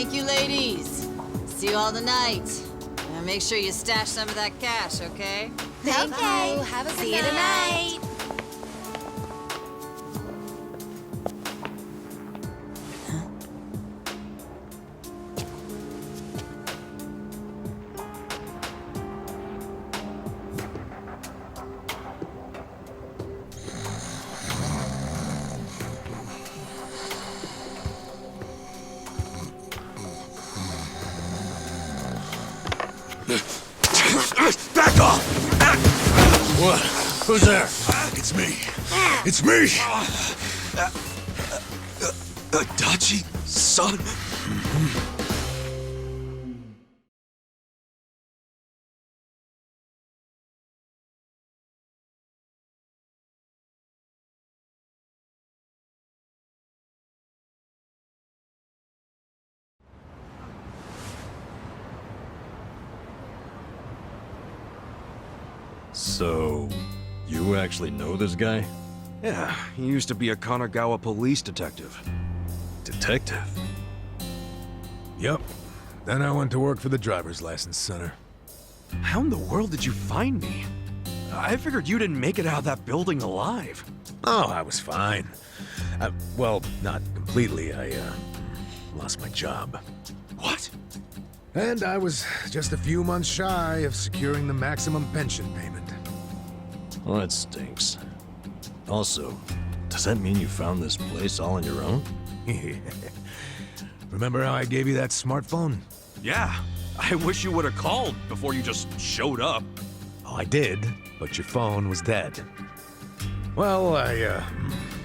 Thank you, ladies. See you all tonight. And make sure you stash some of that cash, okay? Thank you. Have a good night. tonight. Back off! What? Who's there? It's me. It's me! Adachi, son? So, you actually know this guy? Yeah, he used to be a Kanagawa police detective. Detective? Yep. Then I went to work for the driver's license center. How in the world did you find me? I figured you didn't make it out of that building alive. Oh, I was fine. Well, not completely. I lost my job. What? And I was just a few months shy of securing the maximum pension payment. Well, that stinks. Also, does that mean you found this place all on your own? Remember how I gave you that smartphone? Yeah, I wish you would have called before you just showed up. Oh, I did, but your phone was dead. Well, I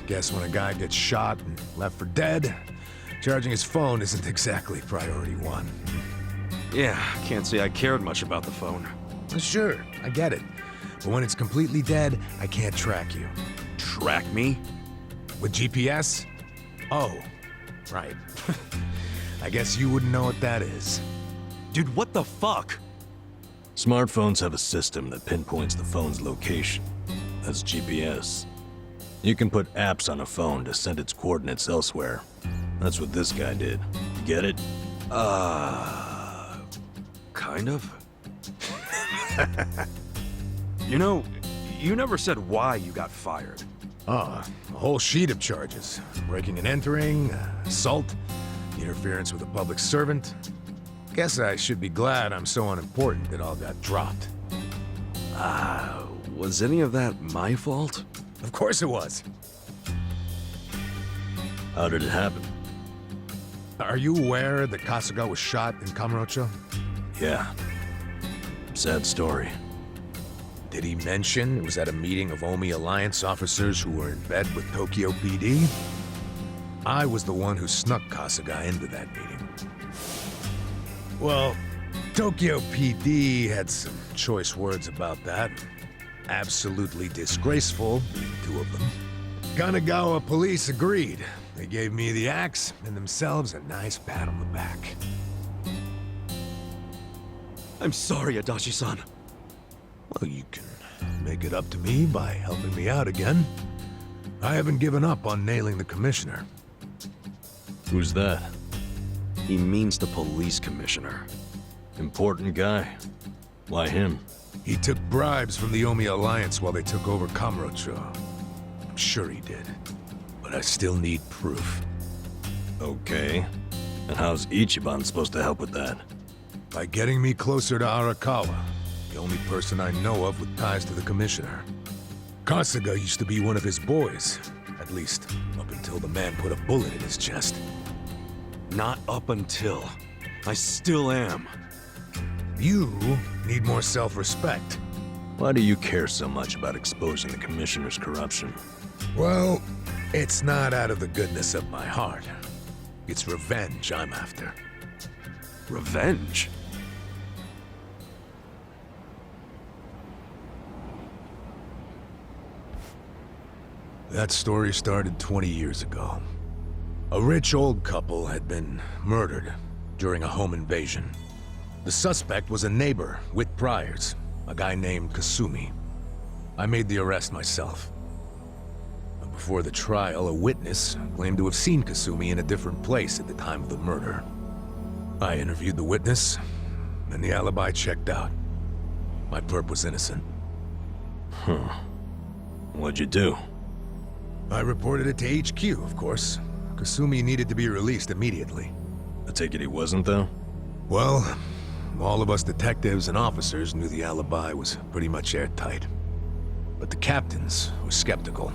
guess when a guy gets shot and left for dead, charging his phone isn't exactly priority one. Yeah, can't say I cared much about the phone. Sure, I get it. But when it's completely dead, I can't track you. Track me? With GPS? Oh, right. I guess you wouldn't know what that is. Dude, what the fuck? Smartphones have a system that pinpoints the phone's location. That's GPS. You can put apps on a phone to send its coordinates elsewhere. That's what this guy did. Get it? Kind of. You know, you never said why you got fired. A whole sheet of charges. Breaking and entering, assault, interference with a public servant. Guess I should be glad I'm so unimportant it all got dropped. Was any of that my fault? Of course it was. How did it happen? Are you aware that Kasuga was shot in Kamurocho? Yeah. Sad story. Did he mention it was at a meeting of Omi Alliance officers who were in bed with Tokyo PD? I was the one who snuck Kasuga into that meeting. Well, Tokyo PD had some choice words about that. Absolutely disgraceful, being two of them. Kanagawa police agreed. They gave me the axe and themselves a nice pat on the back. I'm sorry, Adachi-san. Well, you can make it up to me by helping me out again. I haven't given up on nailing the commissioner. Who's that? He means the police commissioner. Important guy. Why him? He took bribes from the Omi Alliance while they took over Kamurocho. I'm sure he did. But I still need proof. Okay. And how's Ichiban supposed to help with that? By getting me closer to Arakawa, the only person I know of with ties to the commissioner. Kasuga used to be one of his boys. At least, up until the man put a bullet in his chest. Not up until. I still am. You need more self-respect. Why do you care so much about exposing the Commissioner's corruption? Well, it's not out of the goodness of my heart. It's revenge I'm after. Revenge? That story started 20 years ago. A rich old couple had been murdered during a home invasion. The suspect was a neighbor with priors, a guy named Kasumi. I made the arrest myself. But before the trial, a witness claimed to have seen Kasumi in a different place at the time of the murder. I interviewed the witness, and the alibi checked out. My perp was innocent. What'd you do? I reported it to HQ, of course. Kasumi needed to be released immediately. I take it he wasn't, though? Well, all of us detectives and officers knew the alibi was pretty much airtight. But the captains were skeptical.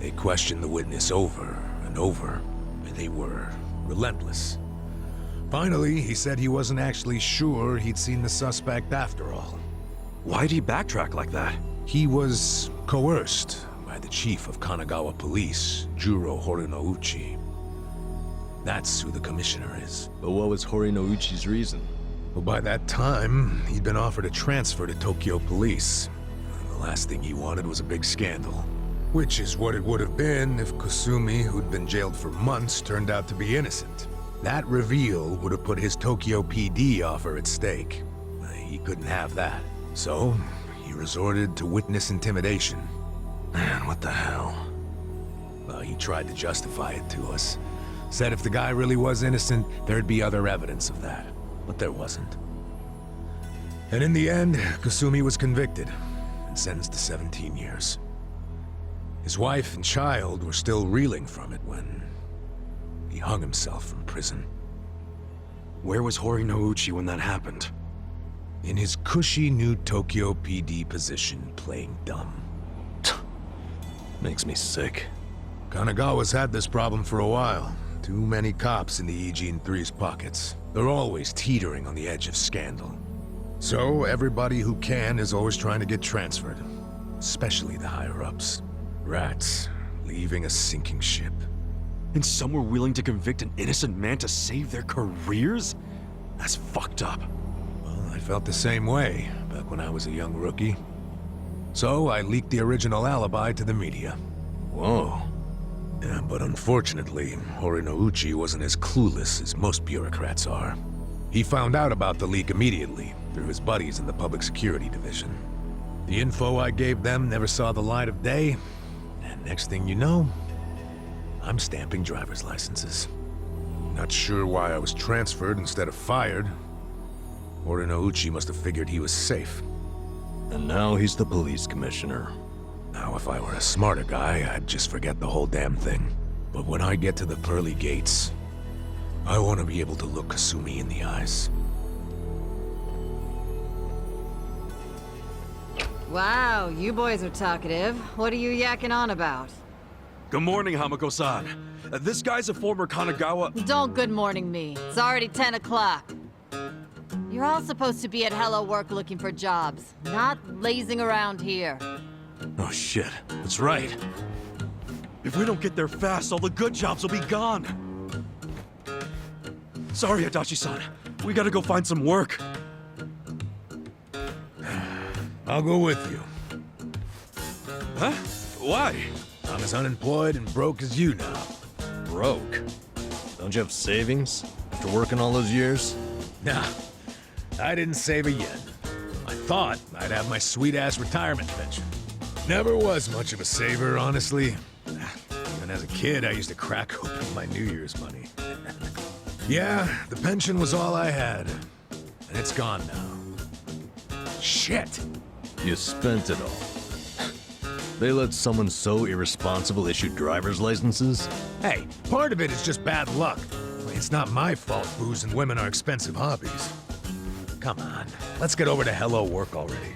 They questioned the witness over and over, and they were relentless. Finally, he said he wasn't actually sure he'd seen the suspect after all. Why'd he backtrack like that? He was coerced by the chief of Kanagawa Police, Juro Horinouchi. That's who the commissioner is. But what was Horinouchi's reason? Well, by that time, he'd been offered a transfer to Tokyo Police. The last thing he wanted was a big scandal. Which is what it would have been if Kasumi, who'd been jailed for months, turned out to be innocent. That reveal would have put his Tokyo PD offer at stake. He couldn't have that. So, he resorted to witness intimidation. Man, what the hell? Well, he tried to justify it to us. Said if the guy really was innocent, there'd be other evidence of that. But there wasn't. And in the end, Kasumi was convicted and sentenced to 17 years. His wife and child were still reeling from it when he hung himself from prison. Where was Horinouchi when that happened? In his cushy new Tokyo PD position, playing dumb. Makes me sick. Kanagawa's had this problem for a while. Too many cops in the Eugene 3's pockets. They're always teetering on the edge of scandal. So everybody who can is always trying to get transferred. Especially the higher-ups. Rats, leaving a sinking ship. And some were willing to convict an innocent man to save their careers? That's fucked up. Well, I felt the same way back when I was a young rookie. So I leaked the original alibi to the media. Whoa. Yeah, but unfortunately, Horinouchi wasn't as clueless as most bureaucrats are. He found out about the leak immediately, through his buddies in the Public Security Division. The info I gave them never saw the light of day, and next thing you know, I'm stamping driver's licenses. Not sure why I was transferred instead of fired. Horinouchi must have figured he was safe. And now he's the police commissioner. Now, if I were a smarter guy, I'd just forget the whole damn thing. But when I get to the pearly gates, I want to be able to look Kasumi in the eyes. Wow, you boys are talkative. What are you yakking on about? Good morning, Hamako-san. This guy's a former Kanagawa... Don't good morning me. It's already 10 o'clock. You're all supposed to be at Hello Work looking for jobs, not lazing around here. Oh shit, that's right. If we don't get there fast, all the good jobs will be gone. Sorry, Adachi-san. We gotta go find some work. I'll go with you. Huh? Why? I'm as unemployed and broke as you now. Broke? Don't you have savings? After working all those years? Nah, I didn't save a yen. I thought I'd have my sweet-ass retirement pension. Never was much of a saver, honestly. Even as a kid, I used to crack open my New Year's money. Yeah, the pension was all I had. And it's gone now. Shit! You spent it all. They let someone so irresponsible issue driver's licenses? Hey, part of it is just bad luck. It's not my fault booze and women are expensive hobbies. Come on, let's get over to Hello Work already.